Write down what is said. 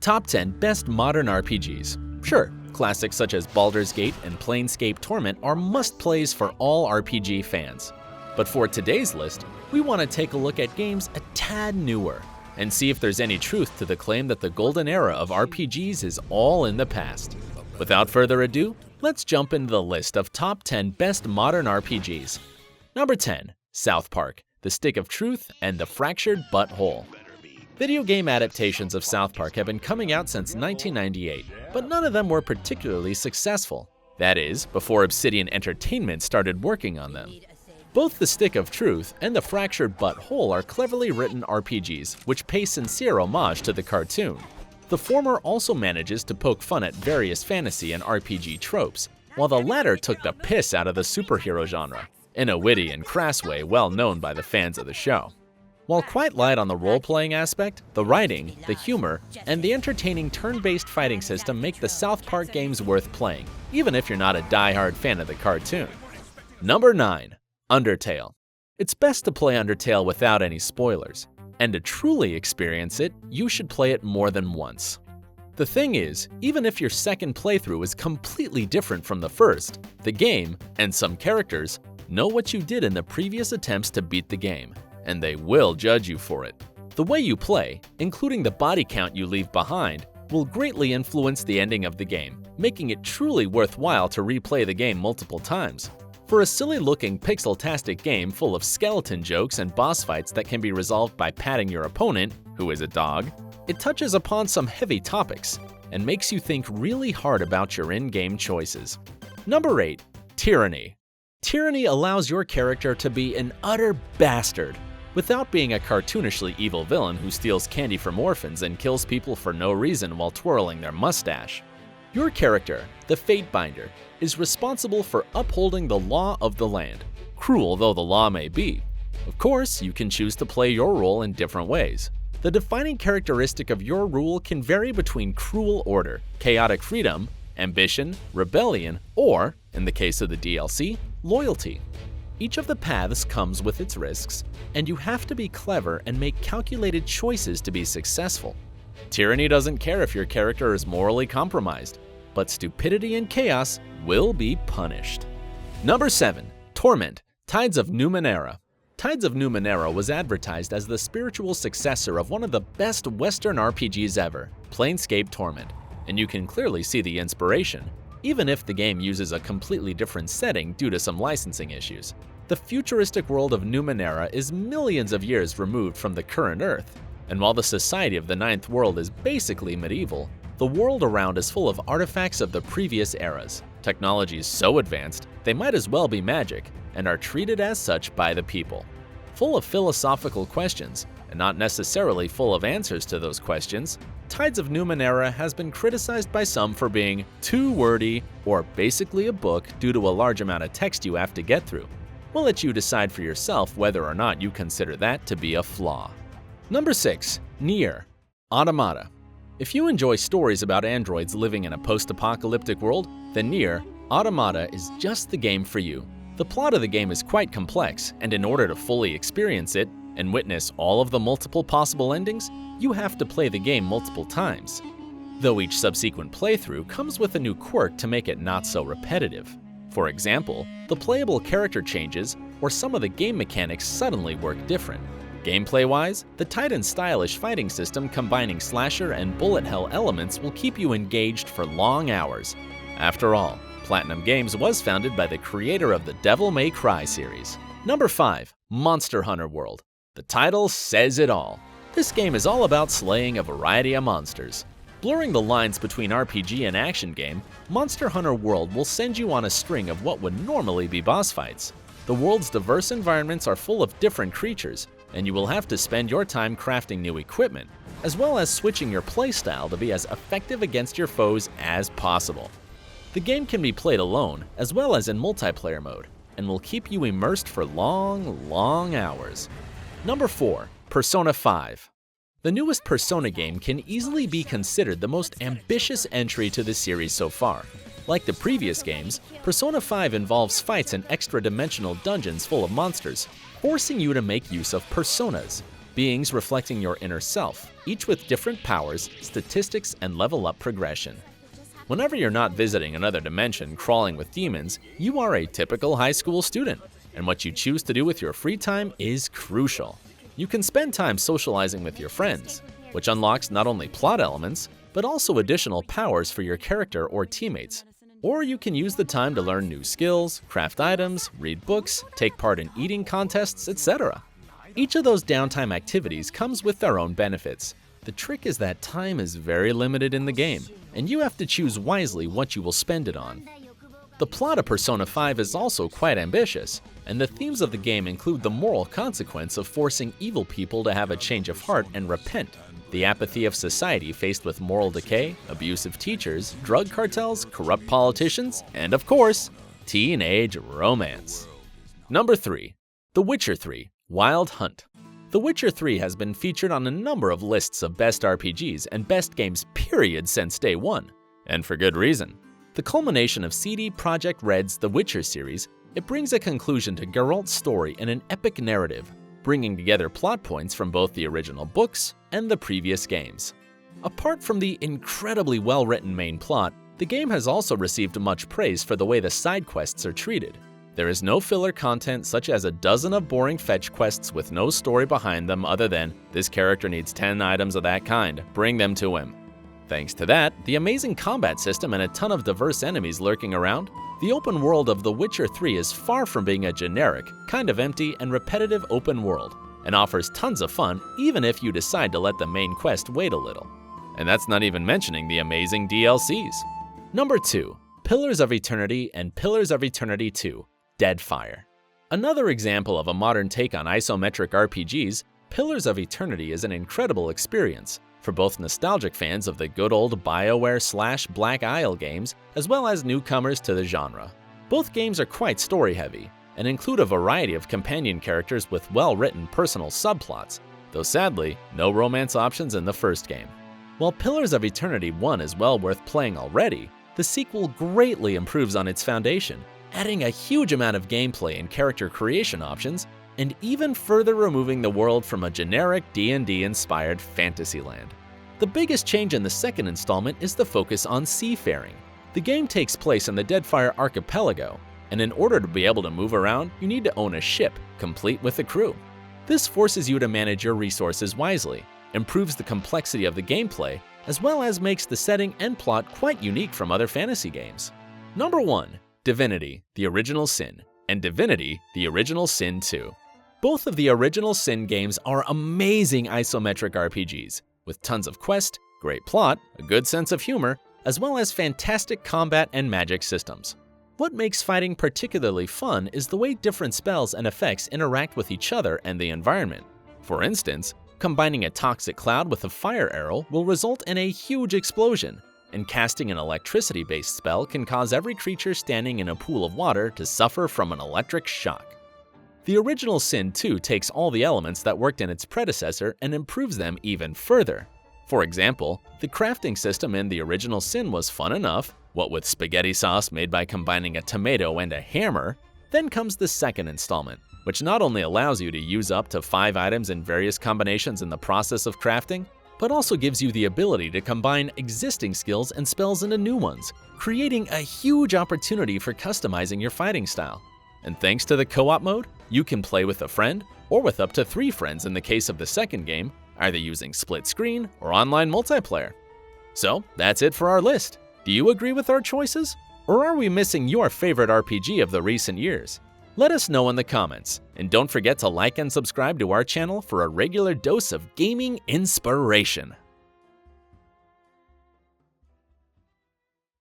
Top 10 Best Modern RPGs. Sure, classics such as Baldur's Gate and Planescape Torment are must-plays for all RPG fans. But for today's list, we want to take a look at games a tad newer and see if there's any truth to the claim that the golden era of RPGs is all in the past. Without further ado, let's jump into the list of top 10 best modern RPGs. Number 10, South Park, The Stick of Truth and The Fractured But Whole. Video game adaptations of South Park have been coming out since 1998, but none of them were particularly successful. That is, before Obsidian Entertainment started working on them. Both The Stick of Truth and The Fractured But Whole are cleverly written RPGs which pay sincere homage to the cartoon. The former also manages to poke fun at various fantasy and RPG tropes, while the latter took the piss out of the superhero genre, in a witty and crass way well known by the fans of the show. While quite light on the role-playing aspect, the writing, the humor, and the entertaining turn-based fighting system make the South Park games worth playing, even if you're not a die-hard fan of the cartoon. Number 9. Undertale. It's best to play Undertale without any spoilers, and to truly experience it, you should play it more than once. The thing is, even if your second playthrough is completely different from the first, the game, and some characters, know what you did in the previous attempts to beat the game, and they will judge you for it. The way you play, including the body count you leave behind, will greatly influence the ending of the game, making it truly worthwhile to replay the game multiple times. For a silly-looking pixel-tastic game full of skeleton jokes and boss fights that can be resolved by patting your opponent, who is a dog, it touches upon some heavy topics and makes you think really hard about your in-game choices. Number 8. Tyranny. Tyranny allows your character to be an utter bastard, without being a cartoonishly evil villain who steals candy from orphans and kills people for no reason while twirling their mustache. Your character, the Fatebinder, is responsible for upholding the law of the land, cruel though the law may be. Of course, you can choose to play your role in different ways. The defining characteristic of your rule can vary between cruel order, chaotic freedom, ambition, rebellion, or, in the case of the DLC, loyalty. Each of the paths comes with its risks, and you have to be clever and make calculated choices to be successful. Tyranny doesn't care if your character is morally compromised, but stupidity and chaos will be punished. Number 7. Torment, Tides of Numenera. Tides of Numenera was advertised as the spiritual successor of one of the best Western RPGs ever, Planescape Torment, and you can clearly see the inspiration, even if the game uses a completely different setting due to some licensing issues. The futuristic world of Numenera is millions of years removed from the current Earth, and while the society of the Ninth World is basically medieval, the world around is full of artifacts of the previous eras, technologies so advanced they might as well be magic, and are treated as such by the people. Full of philosophical questions, and not necessarily full of answers to those questions, Tides of Numenera has been criticized by some for being too wordy or basically a book due to a large amount of text you have to get through. We'll let you decide for yourself whether or not you consider that to be a flaw. Number 6. Nier Automata. If you enjoy stories about androids living in a post-apocalyptic world, then Nier Automata is just the game for you. The plot of the game is quite complex, and in order to fully experience it and witness all of the multiple possible endings, you have to play the game multiple times. Though each subsequent playthrough comes with a new quirk to make it not so repetitive. For example, the playable character changes, or some of the game mechanics suddenly work different. Gameplay-wise, the tight and stylish fighting system combining slasher and bullet hell elements will keep you engaged for long hours. After all, Platinum Games was founded by the creator of the Devil May Cry series. Number 5. Monster Hunter World. The title says it all. This game is all about slaying a variety of monsters. Blurring the lines between RPG and action game, Monster Hunter World will send you on a string of what would normally be boss fights. The world's diverse environments are full of different creatures, and you will have to spend your time crafting new equipment, as well as switching your playstyle to be as effective against your foes as possible. The game can be played alone, as well as in multiplayer mode, and will keep you immersed for long, long hours. Number 4. Persona 5. The newest Persona game can easily be considered the most ambitious entry to the series so far. Like the previous games, Persona 5 involves fights in extra-dimensional dungeons full of monsters, forcing you to make use of personas. beings reflecting your inner self, each with different powers, statistics, and level up progression. Whenever you're not visiting another dimension crawling with demons, you are a typical high school student, and what you choose to do with your free time is crucial. You can spend time socializing with your friends, which unlocks not only plot elements, but also additional powers for your character or teammates. Or you can use the time to learn new skills, craft items, read books, take part in eating contests, etc. Each of those downtime activities comes with their own benefits. The trick is that time is very limited in the game, and you have to choose wisely what you will spend it on. The plot of Persona 5 is also quite ambitious, and the themes of the game include the moral consequence of forcing evil people to have a change of heart and repent, the apathy of society faced with moral decay, abusive teachers, drug cartels, corrupt politicians, and of course, teenage romance. Number 3. The Witcher 3: Wild Hunt. The Witcher 3 has been featured on a number of lists of best RPGs and best games period since day one, and for good reason. The culmination of CD Projekt Red's The Witcher series, it brings a conclusion to Geralt's story in an epic narrative, bringing together plot points from both the original books and the previous games. Apart from the incredibly well-written main plot, the game has also received much praise for the way the side quests are treated. There is no filler content such as a dozen of boring fetch quests with no story behind them other than, this character needs 10 items of that kind, bring them to him. Thanks to that, the amazing combat system and a ton of diverse enemies lurking around, the open world of The Witcher 3 is far from being a generic, kind of empty and repetitive open world, and offers tons of fun even if you decide to let the main quest wait a little. And that's not even mentioning the amazing DLCs. Number 2. Pillars of Eternity and Pillars of Eternity 2: Deadfire. Another example of a modern take on isometric RPGs, Pillars of Eternity is an incredible experience for both nostalgic fans of the good old BioWare/Black Isle games, as well as newcomers to the genre. Both games are quite story-heavy, and include a variety of companion characters with well-written personal subplots, though sadly, no romance options in the first game. While Pillars of Eternity 1 is well worth playing already, the sequel greatly improves on its foundation, adding a huge amount of gameplay and character creation options, and even further removing the world from a generic D&D-inspired fantasy land. The biggest change in the second installment is the focus on seafaring. The game takes place in the Deadfire archipelago, and in order to be able to move around, you need to own a ship, complete with a crew. This forces you to manage your resources wisely, improves the complexity of the gameplay, as well as makes the setting and plot quite unique from other fantasy games. Number 1. Divinity: The Original Sin, and Divinity: The Original Sin 2. Both of the Original Sin games are amazing isometric RPGs, with tons of quest, great plot, a good sense of humor, as well as fantastic combat and magic systems. What makes fighting particularly fun is the way different spells and effects interact with each other and the environment. For instance, combining a toxic cloud with a fire arrow will result in a huge explosion, and casting an electricity-based spell can cause every creature standing in a pool of water to suffer from an electric shock. The Original Sin 2 takes all the elements that worked in its predecessor and improves them even further. For example, the crafting system in The Original Sin was fun enough, what with spaghetti sauce made by combining a tomato and a hammer. Then comes the second installment, which not only allows you to use up to 5 items in various combinations in the process of crafting, but also gives you the ability to combine existing skills and spells into new ones, creating a huge opportunity for customizing your fighting style. And thanks to the co-op mode, you can play with a friend, or with up to 3 friends in the case of the second game, either using split screen or online multiplayer. So that's it for our list. Do you agree with our choices? Or are we missing your favorite RPG of the recent years? Let us know in the comments, and don't forget to like and subscribe to our channel for a regular dose of gaming inspiration.